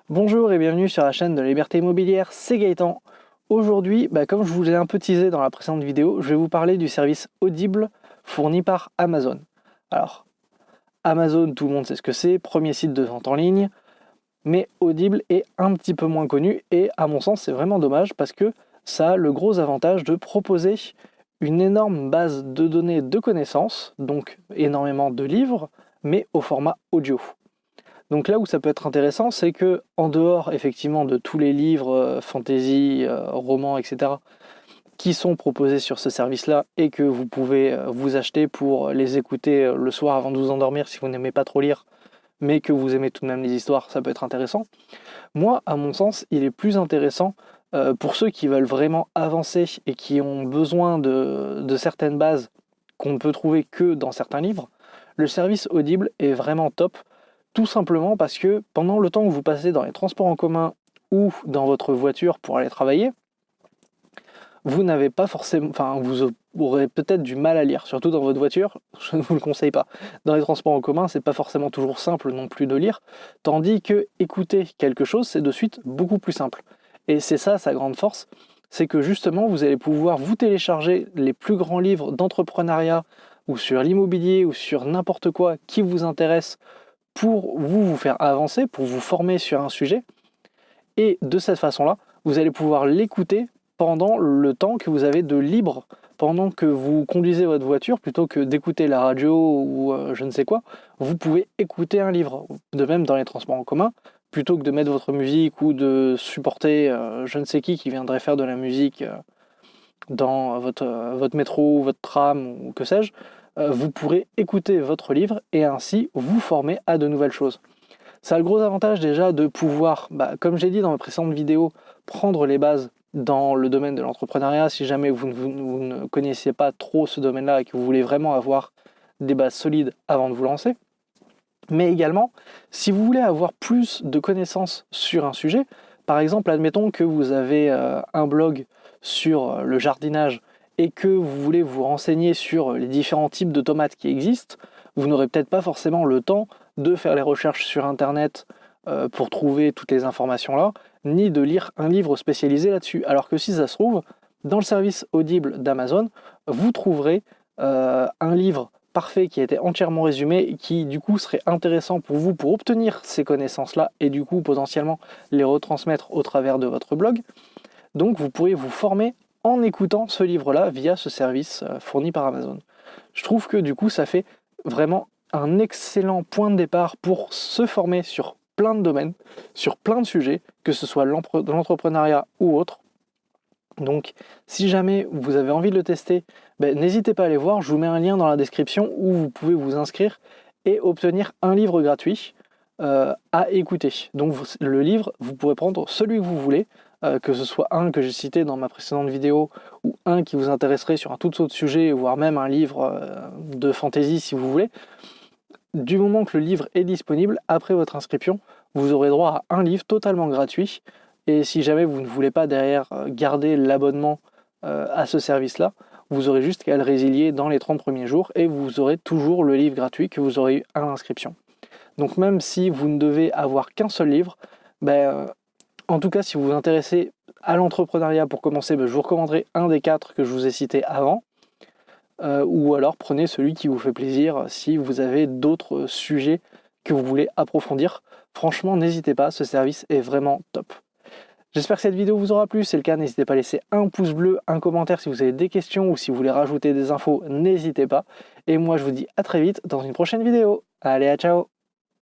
Bonjour et bienvenue sur la chaîne de la Liberté Immobilière, c'est Gaëtan. Aujourd'hui, comme je vous l'ai un peu teasé dans la précédente vidéo, je vais vous parler du service Audible fourni par Amazon. Alors, Amazon, tout le monde sait ce que c'est, premier site de vente en ligne, mais Audible est un petit peu moins connu et à mon sens c'est vraiment dommage parce que ça a le gros avantage de proposer une énorme base de données de connaissances, donc énormément de livres, mais au format audio. Donc là où ça peut être intéressant, c'est que en dehors effectivement de tous les livres fantasy, romans, etc., qui sont proposés sur ce service-là et que vous pouvez vous acheter pour les écouter le soir avant de vous endormir si vous n'aimez pas trop lire, mais que vous aimez tout de même les histoires, ça peut être intéressant. Moi, à mon sens, il est plus intéressant pour ceux qui veulent vraiment avancer et qui ont besoin de certaines bases qu'on ne peut trouver que dans certains livres. Le service Audible est vraiment top. Tout simplement parce que pendant le temps que vous passez dans les transports en commun ou dans votre voiture pour aller travailler, vous n'avez pas forcément, vous aurez peut-être du mal à lire, surtout dans votre voiture, je ne vous le conseille pas. Dans les transports en commun, c'est pas forcément toujours simple non plus de lire, tandis que écouter quelque chose, c'est de suite beaucoup plus simple. Et c'est ça sa grande force, c'est que justement, vous allez pouvoir vous télécharger les plus grands livres d'entrepreneuriat ou sur l'immobilier ou sur n'importe quoi qui vous intéresse pour vous faire avancer, pour vous former sur un sujet. Et de cette façon-là, vous allez pouvoir l'écouter pendant le temps que vous avez de libre, pendant que vous conduisez votre voiture, plutôt que d'écouter la radio ou je ne sais quoi, vous pouvez écouter un livre. De même dans les transports en commun, plutôt que de mettre votre musique ou de supporter je ne sais qui viendrait faire de la musique dans votre métro, votre tram ou que sais-je, vous pourrez écouter votre livre et ainsi vous former à de nouvelles choses. Ça a le gros avantage déjà de pouvoir, comme j'ai dit dans ma précédente vidéo, prendre les bases dans le domaine de l'entrepreneuriat si jamais vous ne connaissiez pas trop ce domaine-là et que vous voulez vraiment avoir des bases solides avant de vous lancer. Mais également, si vous voulez avoir plus de connaissances sur un sujet, par exemple, admettons que vous avez un blog sur le jardinage et que vous voulez vous renseigner sur les différents types de tomates qui existent, vous n'aurez peut-être pas forcément le temps de faire les recherches sur Internet pour trouver toutes les informations là, ni de lire un livre spécialisé là-dessus. Alors que si ça se trouve, dans le service Audible d'Amazon, vous trouverez un livre parfait qui a été entièrement résumé et qui du coup serait intéressant pour vous pour obtenir ces connaissances-là et du coup potentiellement les retransmettre au travers de votre blog. Donc vous pourriez vous former en écoutant ce livre-là via ce service fourni par Amazon. Je trouve que du coup ça fait vraiment un excellent point de départ pour se former sur plein de domaines, sur plein de sujets, que ce soit l'entrepreneuriat ou autre. Donc si jamais vous avez envie de le tester, n'hésitez pas à aller voir, je vous mets un lien dans la description où vous pouvez vous inscrire et obtenir un livre gratuit à écouter. Donc le livre, vous pourrez prendre celui que vous voulez, que ce soit un que j'ai cité dans ma précédente vidéo ou un qui vous intéresserait sur un tout autre sujet, voire même un livre de fantasy si vous voulez. Du moment que le livre est disponible, après votre inscription, vous aurez droit à un livre totalement gratuit. Et si jamais vous ne voulez pas derrière garder l'abonnement à ce service-là, vous aurez juste qu'à le résilier dans les 30 premiers jours et vous aurez toujours le livre gratuit que vous aurez eu à l'inscription. Donc même si vous ne devez avoir qu'un seul livre, en tout cas si vous vous intéressez à l'entrepreneuriat pour commencer, je vous recommanderai un des 4 que je vous ai cités avant. Ou alors prenez celui qui vous fait plaisir si vous avez d'autres sujets que vous voulez approfondir. Franchement, n'hésitez pas, ce service est vraiment top. J'espère que cette vidéo vous aura plu, si c'est le cas, n'hésitez pas à laisser un pouce bleu, un commentaire si vous avez des questions ou si vous voulez rajouter des infos, n'hésitez pas. Et moi je vous dis à très vite dans une prochaine vidéo. Allez, à ciao!